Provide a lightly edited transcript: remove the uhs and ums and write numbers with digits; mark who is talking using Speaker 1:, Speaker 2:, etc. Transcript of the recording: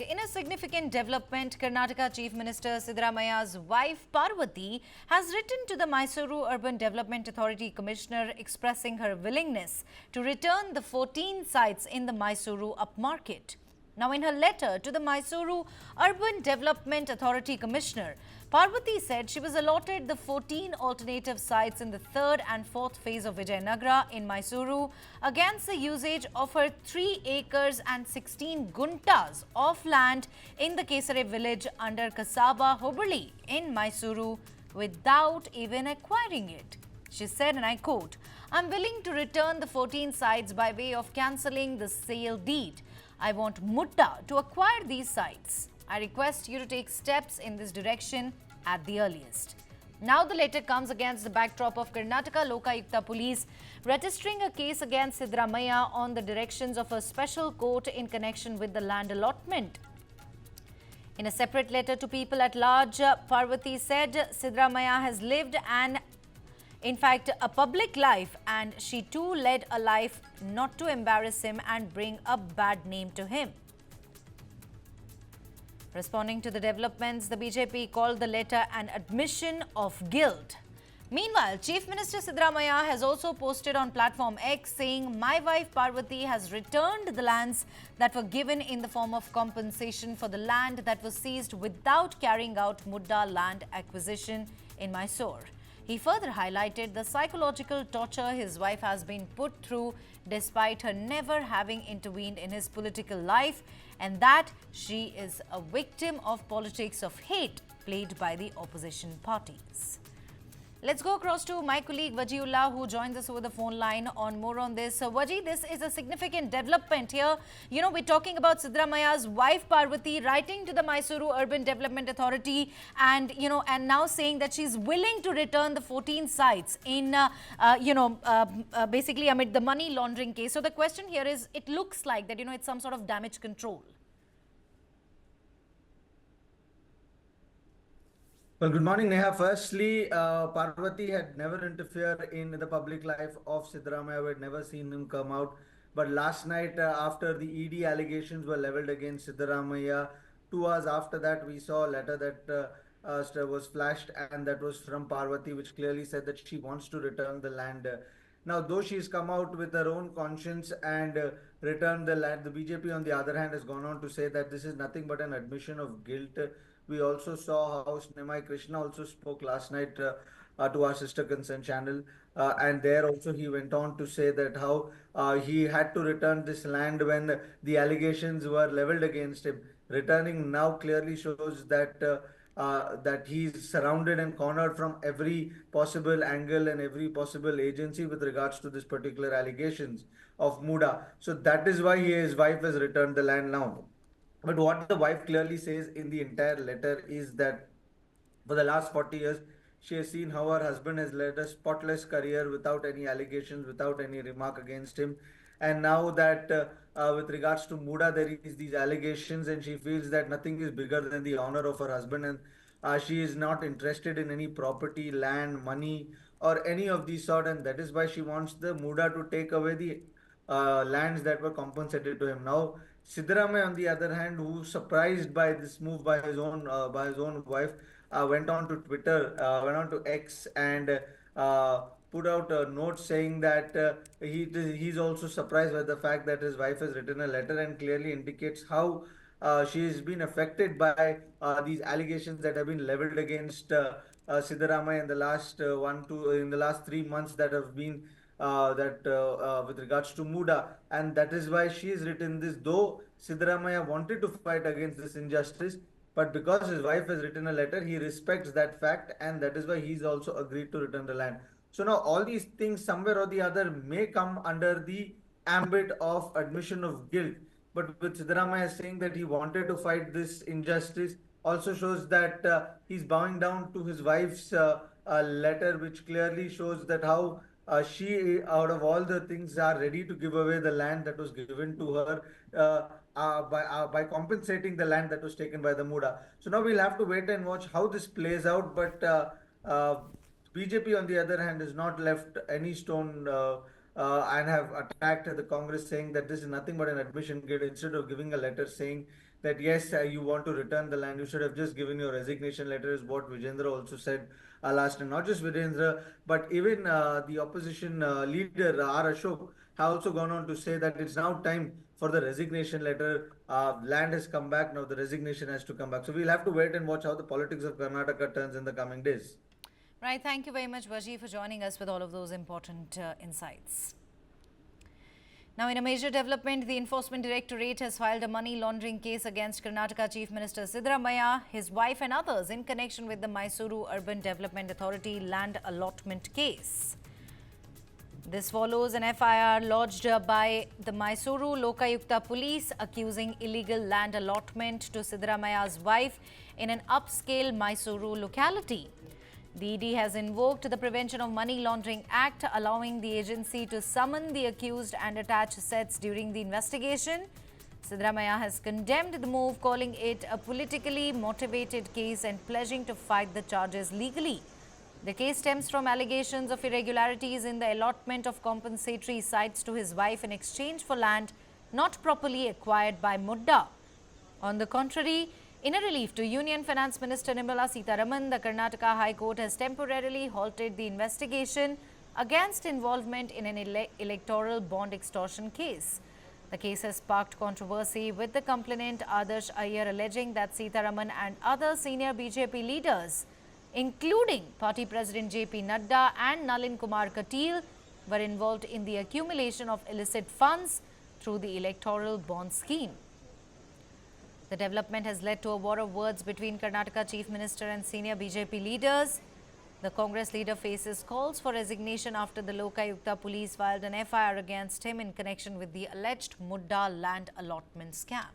Speaker 1: In a significant development, Karnataka Chief Minister Siddaramaiah's wife Parvathi has written to the Mysore Urban Development Authority Commissioner expressing her willingness to return the 14 sites in the Mysore upmarket. Now, in her letter to the Mysore Urban Development Authority Commissioner, Parvathi said she was allotted the 14 alternative sites in the third and fourth phase of Vijayanagar in Mysore against the usage of her 3 acres and 16 guntas of land in the Kesare Village under Kasaba Hubli in Mysore without even acquiring it. She said, and I quote, "I'm willing to return the 14 sites by way of cancelling the sale deed. I want MUDA to acquire these sites. I request you to take steps in this direction at the earliest." Now the letter comes against the backdrop of Karnataka Lokayukta Police registering a case against Siddaramaiah on the directions of a special court in connection with the land allotment. In a separate letter to people at large, Parvathi said Siddaramaiah has lived a public life, and she too led a life not to embarrass him and bring a bad name to him. Responding to the developments, the BJP called the letter an admission of guilt. Meanwhile, Chief Minister Siddaramaiah has also posted on platform X saying, "My wife Parvathi has returned the lands that were given in the form of compensation for the land that was seized without carrying out MUDA land acquisition in Mysore." He further highlighted the psychological torture his wife has been put through despite her never having intervened in his political life, and that she is a victim of politics of hate played by the opposition parties. Let's go across to my colleague Vajiullah, who joins us over the phone line on more on this. Vaji, this is a significant development here. We're talking about Siddaramaiah's wife Parvathi writing to the Mysore Urban Development Authority and now saying that she's willing to return the 14 sites in, basically amid the money laundering case. So the question here is, it looks like that, it's some sort of damage control.
Speaker 2: Well, good morning, Neha. Firstly, Parvati had never interfered in the public life of Siddaramaiah. We had never seen him come out. But last night, after the ED allegations were leveled against Siddaramaiah, 2 hours after that, we saw a letter that was flashed, and that was from Parvati, which clearly said that she wants to return the land. Now, though she's come out with her own conscience and returned the land, the BJP, on the other hand, has gone on to say that this is nothing but an admission of guilt. We also saw how Snemai Krishna also spoke last night to our sister concern channel, and there also he went on to say that how he had to return this land when the allegations were leveled against him. Returning now clearly shows that he's surrounded and cornered from every possible angle and every possible agency with regards to this particular allegations of MUDA. So that is why his wife has returned the land now. But what the wife clearly says in the entire letter is that for the last 40 years, she has seen how her husband has led a spotless career without any allegations, without any remark against him. And now that with regards to MUDA, there is these allegations, and she feels that nothing is bigger than the honor of her husband, and she is not interested in any property, land, money, or any of these sort, and that is why she wants the MUDA to take away the lands that were compensated to him. Now, Siddaramaiah, on the other hand, who surprised by this move by his own wife, went on to Twitter, went on to X, and put out a note saying that he's also surprised by the fact that his wife has written a letter, and clearly indicates how she has been affected by these allegations that have been leveled against Siddaramaiah in the last in the last 3 months that have been with regards to MUDA, and that is why she has written this. Though Siddaramaiah wanted to fight against this injustice, but because his wife has written a letter, he respects that fact, and that is why he's also agreed to return the land. So now all these things, somewhere or the other, may come under the ambit of admission of guilt. But with Siddaramaiah saying that he wanted to fight this injustice, also shows that he's bowing down to his wife's letter, which clearly shows that how she, out of all the things, are ready to give away the land that was given to her by compensating the land that was taken by the MUDA. So now we'll have to wait and watch how this plays out. But BJP, on the other hand, has not left any stone and have attacked the Congress, saying that this is nothing but an admission guilt, instead of giving a letter saying that yes, you want to return the land, you should have just given your resignation letter, is what Vijendra also said last night. Not just Vijendra, but even the opposition leader R. Ashok have also gone on to say that it's now time for the resignation letter. Land has come back, now the resignation has to come back. So we'll have to wait and watch how the politics of Karnataka turns in the coming days.
Speaker 1: Right, thank you very much, Vaji, for joining us with all of those important insights. Now, in a major development, the Enforcement Directorate has filed a money laundering case against Karnataka Chief Minister Siddaramaiah, his wife and others in connection with the Mysore Urban Development Authority land allotment case. This follows an FIR lodged by the Mysore Lokayukta police accusing illegal land allotment to Siddaramaiah's wife in an upscale Mysore locality. The ED has invoked the Prevention of Money Laundering Act, allowing the agency to summon the accused and attach sets during the investigation. Siddaramaiah has condemned the move, calling it a politically motivated case and pledging to fight the charges legally. The case stems from allegations of irregularities in the allotment of compensatory sites to his wife in exchange for land not properly acquired by MUDA. On the contrary, in a relief to Union Finance Minister Nirmala Sitharaman, the Karnataka High Court has temporarily halted the investigation against involvement in an electoral bond extortion case. The case has sparked controversy, with the complainant Adarsh Iyer alleging that Sitharaman and other senior BJP leaders, including Party President JP Nadda and Nalin Kumar Katil, were involved in the accumulation of illicit funds through the electoral bond scheme. The development has led to a war of words between Karnataka Chief Minister and senior BJP leaders. The Congress leader faces calls for resignation after the Lokayukta police filed an FIR against him in connection with the alleged MUDA land allotment scam.